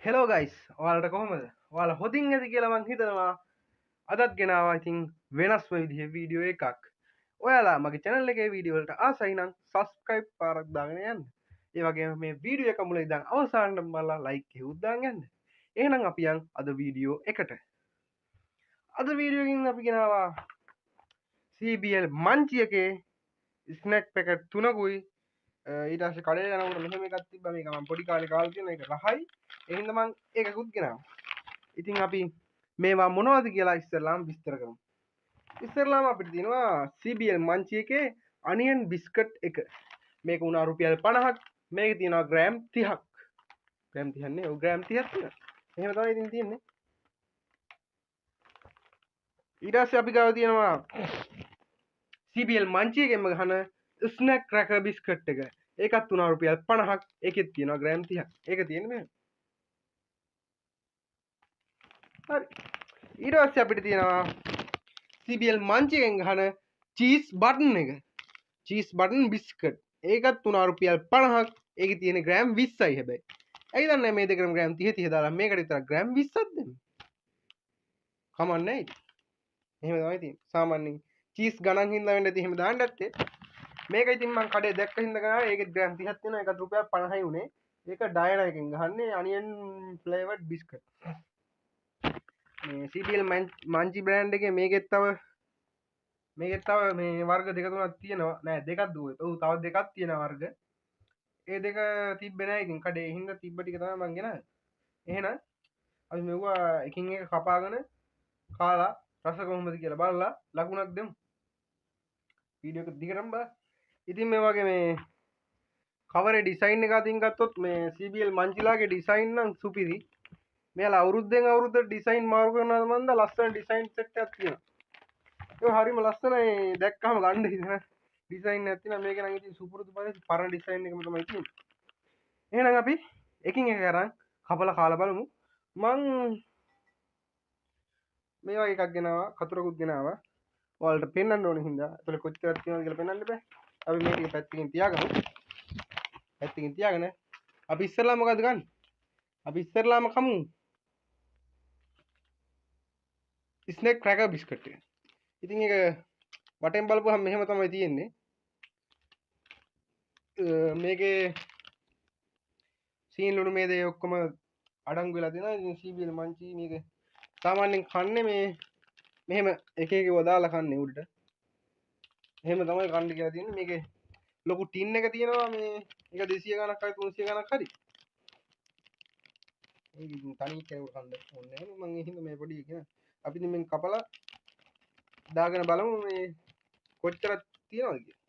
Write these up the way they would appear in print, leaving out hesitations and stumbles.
Hello guys ඔයාලට කොහොමද ඔයාලා හොඳින් ඇති කියලා මං හිතනවා අදත් ගෙනාවා ඉතින් වෙනස්ම විදිහේ වීඩියෝ එකක් ඔයාලා මගේ channel එකේ වීඩියෝ වලට ආසයි නම් subscribe පාරක් දාගෙන යන්න ඒ වගේම මේ වීඩියෝ එක මුල ඉඳන් අවසානට බලලා like එකක් දාන්න යන්න එහෙනම් අපි යන් අද වීඩියෝ එකට අද වීඩියෝ එකකින් අපි ගෙනාවා CBL මංචි එකේ ස්නැක් පැකට් 3කුයි ඊට පස්සේ කඩේ යනකොට මෙහෙම එකක් තිබ්බා මේක මම පොඩි කාලේ කාලා තියෙන එක රහයි ඒ හින්දා මම ඒකකුත් ගෙනාවා ඉතින් අපි මේවා මොනවද කියලා ඉස්සෙල්ලාම විස්තර කරමු ඉස්සෙල්ලාම අපිට තියෙනවා CBL මංචි එකේ අනියන් බිස්කට් එක මේක උනා රුපියල් 50ක් මේකේ තියෙනවා ග්‍රෑම් 30ක් ග්‍රෑම් 30 නේ ඔව් ග්‍රෑම් 30ක් තියෙනවා එහෙම තමයි ඉතින් තියෙන්නේ ඊට පස්සේ අපි ගාව තියෙනවා CBL මංචි එකෙන්ම ගහන ස්නැක් ක්‍රැකර් බිස්කට් එක ඒකත් උනා රුපියල් 50ක් ඒකෙත් තියෙනවා ග්‍රෑම් 30ක් ඒක තියෙන්නේ මෙහෙම හරි ඊට පස්සේ අපිට තියෙනවා CBL මංචි එකෙන් ගහන චීස් බටන් එක චීස් බටන් බිස්කට් ඒකත් උනා රුපියල් 50ක් ඒකේ තියෙන ග්‍රෑම් 20යි හැබැයි ඇයි දන්නේ මේ දෙකම ග්‍රෑම් 30 30 දාලා මේකට විතර ග්‍රෑම් 20ක් දෙන්නේ කමන්නේ එහෙම තමයි තියෙන්නේ සාමාන්‍යයෙන් චීස් ගණන් හින්දා වෙන්නේ නැති එහෙම දාන්න ඇත්තේ මේක ඉතින් මම කඩේ දැක්ක හින්දා ගාවා ඒකේ ග්‍රෑම් 30ක් තියෙනවා ඒකත් රුපියල් 50යි උනේ ඒක ඩයනා එකෙන් ගහන්නේ අනියන් ෆ්ලේවර්ඩ් බිස්කට් මේ CBL මංචි බ්‍රෑන්ඩ් එකේ මේකෙත් තව මේ වර්ග දෙක තුනක් තියෙනවා නෑ දෙකක් දුවේ ඔව් තව දෙකක් තියෙනවා වර්ග ඒ දෙක තිබ්බේ නෑ ඉතින් කඩේ හින්දා තිබ්බ ටික තමයි මං ගෙනාවේ එහෙනම් අපි මෙවුවා එකින් එක කපාගෙන කාලා රස කොහොමද කියලා බලලා ලකුණක් දෙමු වීඩියෝ එක දිගටම බලන්න ඉතින් මේ වගේ මේ කවරේ ඩිසයින් එක අතින් ගත්තොත් මේ CBL මංචිලාගේ ඩිසයින් නම් සුපිරි මෙයාලා අවුරුද්දෙන් අවුරුද්දට ඩිසයින් මාරු කරනවාද මන්ද ලස්සන ඩිසයින් සෙට් එකක් තියෙනවා ඒක හරිම ලස්සනයි දැක්කම ගන්න හිතෙන ඩිසයින් නැත්නම් මේක නම් ඉතින් සුපුරුදු පරණ ඩිසයින් එකම තමයි තියෙන්නේ එහෙනම් අපි එකින් එක කරන් කපලා කාලා බලමු මං මේ වගේ එකක් ගෙනාවා කතුරකුත් ගෙනාවා ඔයාලට පෙන්වන්න ඕනේ හින්දා ඒතල කොච්චරක් තියෙනවද කියලා පෙන්වන්න බෑ අපි මේක පැත්තකින් තියාගමු පැත්තකින් තියාගෙන අපි ඉස්සෙල්ලා මොකද ගන්න අපි ඉස්සෙල්ලාම කමු ස්නේක් ක්‍රැකර් බිස්කට් එක ඉතින් ඒක වටෙන් බලපුවහම මෙහෙම තමයි තියෙන්නේ මේකේ සීන් ලුණු මේ දේ ඔක්කොම අඩංගු වෙලා තියෙනවා ඉතින් CBL මංචි මේක සාමාන්‍යයෙන් කන්නේ මේ මෙහෙම එක එක වදාලා කන්නේ උඩට එහෙම තමයි කන්න කියලා තියෙන්නේ මේකේ ලොකු ටින් එක තියෙනවා මේ එක 200 ගණක් හරි 300 ගණක් හරි ඒක ඉතින් තනි කෙනෙකුට කන්න ඕනේ නැහැ මම ඒ හින්දා මේ පොඩි එක අපි ඉතින් මෙන් කපලා දාගෙන බලමු මේ කොච්චර තියෙනවද කියලා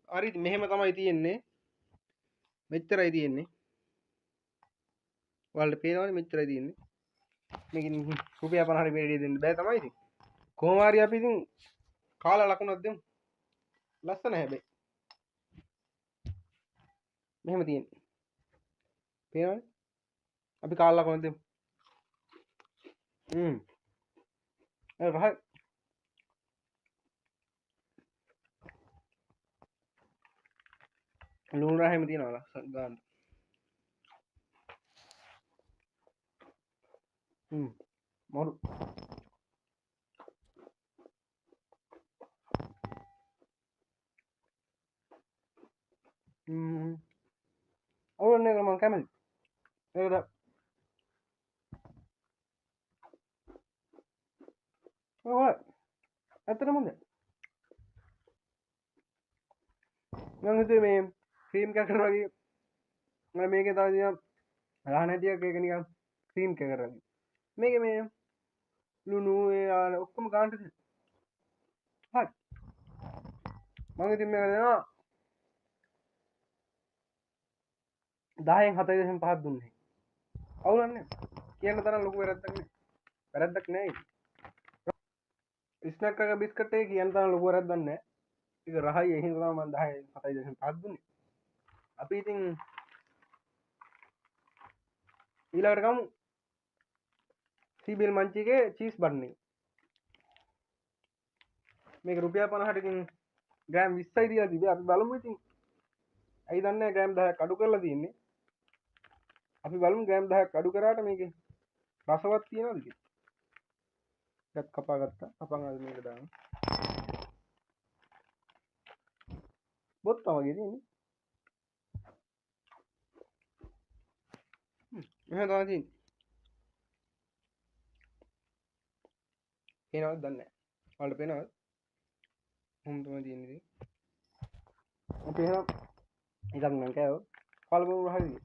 හරි මෙහෙම තමයි තියෙන්නේ මෙච්චරයි තියෙන්නේ ඔයාලට පේනවනේ මෙච්චරයි තියෙන්නේ මේකින් රුපියල් 50 හරි මෙඩිය දෙන්න බෑ තමයි ඉතින් කොහොම හරි අපි ඉතින් කාලා ලකුණක් දෙමු ලස්සන හැබැයි මෙහෙම තියෙන්නේ පේනවනේ අපි කාලා ලකුණක් දෙමු ඒ රහ ලුණු රහෙම තියනවා ගන්න මරු අවුලන්නේ මම කැමති ඒකට ඔය ඇත්තටම හොඳයි මම හිතුවේ මේ ක්‍රීම් කැකර් වගේ මම මේකේ තව තියෙනවා රහ නැති එක ඒක නිකන් ක්‍රීම් කැකර් වගේ මේකේ මේ ලුණු ඒ ඔක්කොම ගන්නට තියෙනවා හරි මම ඉතින් මේක දෙනවා 10න් 7.5ක් දුන්නේ අවුලන්නේ කියන්න තරම් ලොකු වැරද්දක් නෑ ස්නැක් ක්‍රැකර් බිස්කට් එක කියන්න තරම් ලොකු වැරද්දක් නෑ ඒක රහයි ඒ හින්දා තමයි මම 10න් 7.5ක් දුන්නේ අපි ඉතින් ඊළඟට ගමු CBL මංචි එකේ චීස් බන් එක මේක රුපියල් 50ට ඉතින් ග්‍රෑම් 20යි තියලා තිබේ. අපි බලමු ඉතින්. ඇයි දන්නේ ග්‍රෑම් 10ක් අඩු කරලා තියෙන්නේ. අපි බලමු ග්‍රෑම් 10ක් අඩු කරාට මේකේ රසවත් තියනවද කියලා. එකත් කපා ගත්තා. කපන් අද මේක දාන්න. බොත්ත වගේ තියෙන්නේ. මෙහෙම තමයි තියෙන්නේ. පේනවද දන්නේ නැහැ. ඔයාලට පේනවද? මොම් තමයි තියෙන්නේ ඉතින්. අපි එහෙනම් එකක් නම් කෑවෝ. කලබල හරිද?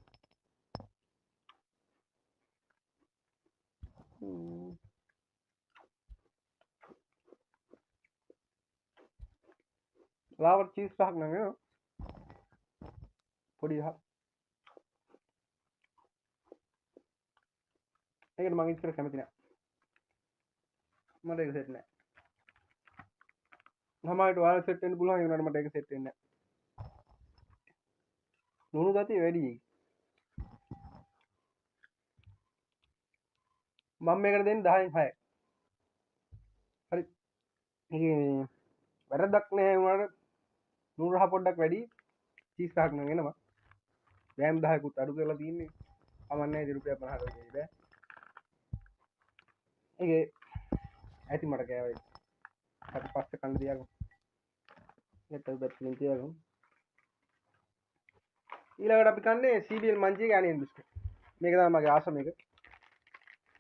ලාවර් චීස් පහක් නම් එනවා. පොඩි එකක්. ඒකට මම ඉස්සර කැමති නෑ. මට ඒක සෙට් නෑ. සමහරවිට ඔයාලට සෙට් වෙන්න පුළුවන් ඒ වුණාට මට ඒක සෙට් වෙන්නේ නෑ. ලුණු ගතිය වැඩි. මම මේකට දෙන්නේ 10න් 6. හරි. ඉතින් වැරද්දක් නෑ වුණාට ලුණු රහ පොඩ්ඩක් වැඩි. චීස් එකක් නම් එනවා. ග්‍රෑම් 10කුත් අඩු කරලා තියෙන්නේ. අමන්නේ ඉතින් රුපියල් 50කට දෙයි බෑ. ඒකේ ඇති මට කෑවේ. අපි පස්සේ කන්න තියාගමු. නැත්නම් බැත්ලින් තියාගමු. ඊළඟට අපි කන්නේ CBL මංජියේ ගෑනියන් බිස්කට්. මේක තමයි මගේ ආසම එක.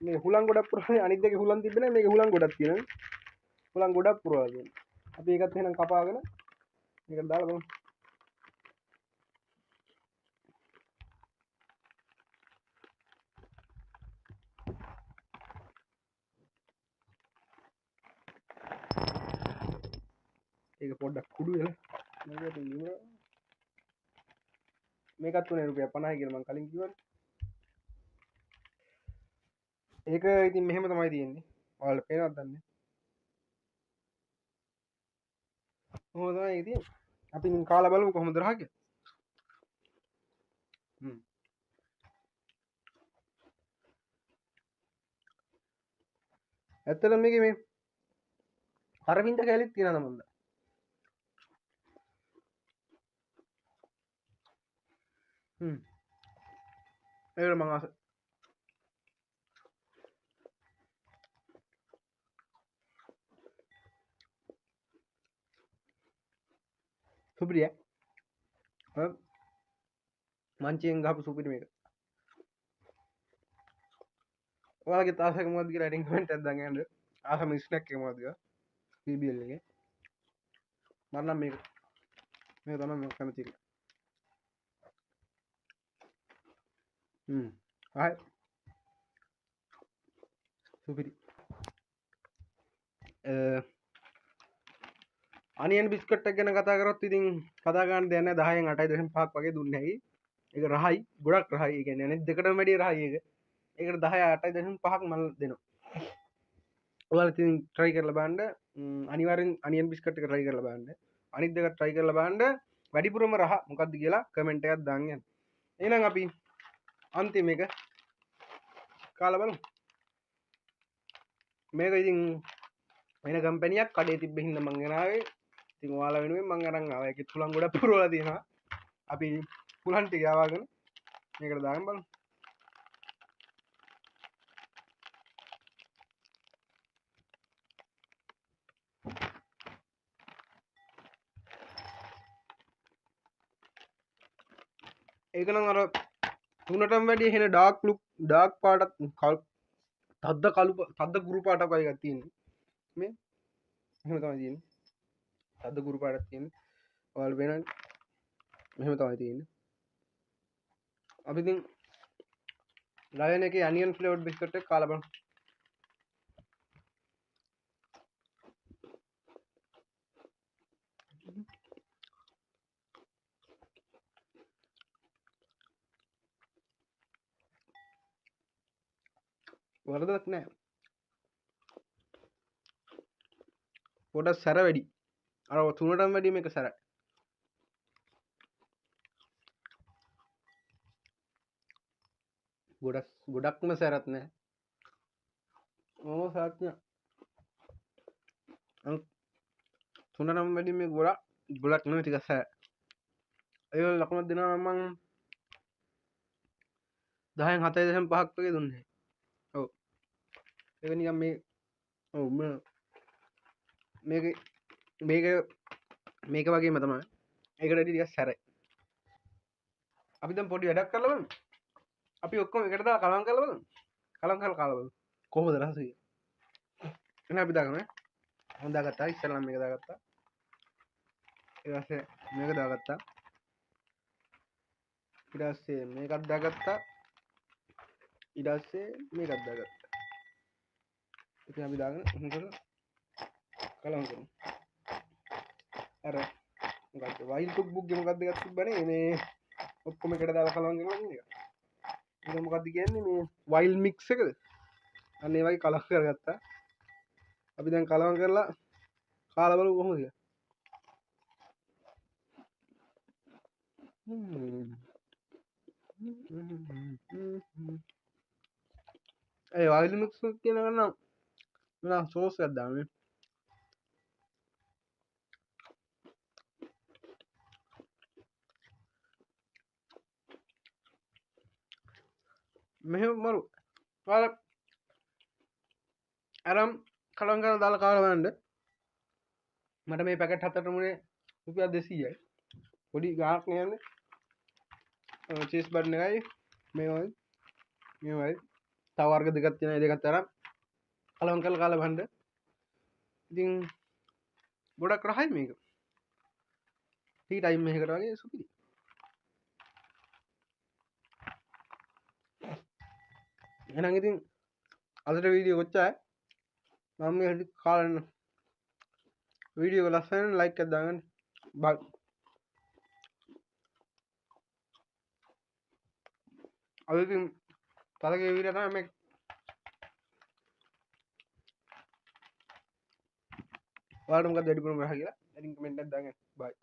මේ හුලං ගොඩක් පුරවන්නේ අනිත් දෙකේ හුලං තිබ්බේ නැහැ. මේකේ හුලං ගොඩක් තියෙනවා. හුලං ගොඩක් පුරවලා තියෙනවා. අපි ඒකත් එහෙනම් කපාගෙන මේකට දාලා බලමු. ඒක පොඩ්ඩක් කුඩු වෙලා මේකට ඉවර. මේකත් උනේ රුපියල් 50යි කියලා මම කලින් කිව්වනේ. ඒක ඉතින් මෙහෙම තමයි තියෙන්නේ. ඔයාලට පේනවද දන්නේ? කොහොමද තමයි ඉතින් අපි ඉතින් කාලා බලමු කොහොමද රහ කියලා. ඇත්තටම මේකේ මේ අරවින්ද කැලිත් තියෙනවා නමුත්. ඒකට මම ආස. සුපිරිය. මංචියෙන් ගහපු සුපිරි මේක. ඔයාලගේ තාසක මොකද්ද කියලා ඉතින් කමෙන්ට් එකක් දාන්න යන්න. ආසම ස්නැක් එක මොකද්ද කියලා. PBL එකේ. මම නම් මේක තමයි මම කැමති. හරි. සුපිරි. අනියන් බිස්කට් එක ගැන කතා කරොත් ඉතින් කතා ගන්න දෙයක් නැහැ 10න් 8.5ක් වගේ දුන්නේ ඇයි. ඒක රහයි ගොඩක් රහයි. ඒ කියන්නේ අනිත් දෙකටම වැඩිය රහයි ඒක. ඒකට 10 8.5ක් මම දෙනවා. ඔයාලා ඉතින් try කරලා බලන්න. අනිවාර්යෙන් අනියන් බිස්කට් එක try කරලා බලන්න. අනිත් දෙක try කරලා බලන්න. වැඩිපුරම රහ මොකක්ද කියලා කමෙන්ට් එකක් දාන්න යන්න. එහෙනම් අපි අන්තිම එක කාලා බලමු. මේක ඉතින් වෙන කම්පැනියක් කඩේ තිබ්බ හින්දා මං ගෙනාවේ. ඉතින් ඔයාලා වෙනුවෙන් මං අරන් ආවා. ඒකේ තුලන් ගොඩක් පුරවලා තියෙනවා. අපි පුලන් ටික ආවගෙන මේකට දාගෙන බලමු. ඒක නම් අර තුනටම වැඩි එහෙන ඩාර්ක් පාටත් තද්ද ගුරු පාටක් වගේ එකක් තියෙන්නේ. මේ එහෙම තමයි තියෙන්නේ. තද්ද ගුරු පාටක් තියෙන්නේ. ඔයාලා වෙනන්නේ මෙහෙම තමයි තියෙන්නේ. අපි ඉතින් ලයන් එකේ අනියන් ෆ්ලේවර්ඩ් බිස්කට් එක කාලා බලමු. වරදක් නෑ. පොඩක් සැර වැඩි. අර තුනටම වැඩි මේක සැරයි. ගොඩක්ම සැරත් නෑ. සාත්‍ය තුනටම වැඩි මේ ගොඩක් ගොඩක් නෙවෙයි ටිකක් සෑ. ඒ වල ලකුණක් දෙනවා නම් මං 10න් 7.5ක් වගේ දුන්නේ. ඔව්. ඒක නිකන් මේ ඔව් මේක මේක මේක වගේම තමයි. ඒකට වැඩි ටිකක් සැරයි. අපි දැන් පොඩි වැඩක් කරලා බලමු. අපි ඔක්කොම එකට දාලා කලවම් කරලා බලමු. කලවම් කරලා කාලා බලමු. කොහොමද රහස කියලා. එහෙනම් අපි දාගමු. මම දාගත්තා. ඉස්සෙල්ලාම මේක දාගත්තා. ඊට පස්සේ මේක දාගත්තා. ඊට පස්සේ මේකත් දාගත්තා. ඊට පස්සේ මේකත් දාගත්තා. ඉතින් අපි දාගෙන හොඳට කලවම් කරමු. අර මොකක්ද වයිල් කුක් බුක් ගේ මොකක්ද එකක් තිබ්බනේ මේ ඔක්කොම එකට දාලා කලවම් කරනවා කියන එක. ඒක මොකක්ද කියන්නේ මේ වයිල් මික්ස් එකද? අන්න ඒ වගේ කලවම් කරගත්තා. අපි දැන් කලවම් කරලා කාලා බලමු කොහොමද කියලා. ඒ වයිල් මික්ස් කියන එක නම් මම සෝස් එකක් දාන්නේ. මෙහෙම මරු. කාලා අරම් කලවම් කරලා දාලා කාලා බලන්න. මට මේ පැකට් හතරට මුනේ රුපියල් 200යි. පොඩි ගාණක් නෑනේ. චීස් බටන් එකයි මේවයි මේවයි තව වර්ග දෙකක් තියෙනවා. ඒ දෙකත් අරන් කලවම් කරලා කාලා බලන්න. ඉතින් ගොඩක් රහයි මේක. ටී ටයිම් එකකට වගේ සුපිරි. එහෙනම් ඉතින් අදට වීඩියෝ කොච්චරයි? මම මේ කාලා වීඩියෝ එක ලස්සන ලයික් එකක් දාගන්න. බයි. අද ඉතින් තරගේ වීඩියෝ තමයි මේ. ඔයාලට මොකක්ද වැඩිපුරම රහ කියලා? ඉතින් කමෙන්ට් එකක් දාගන්න. බයි.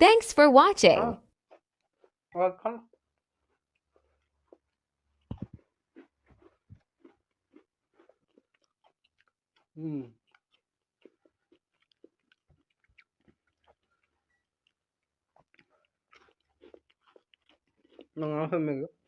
Thanks for watching. ඔයාලා කන්න. Nang awesome මේක.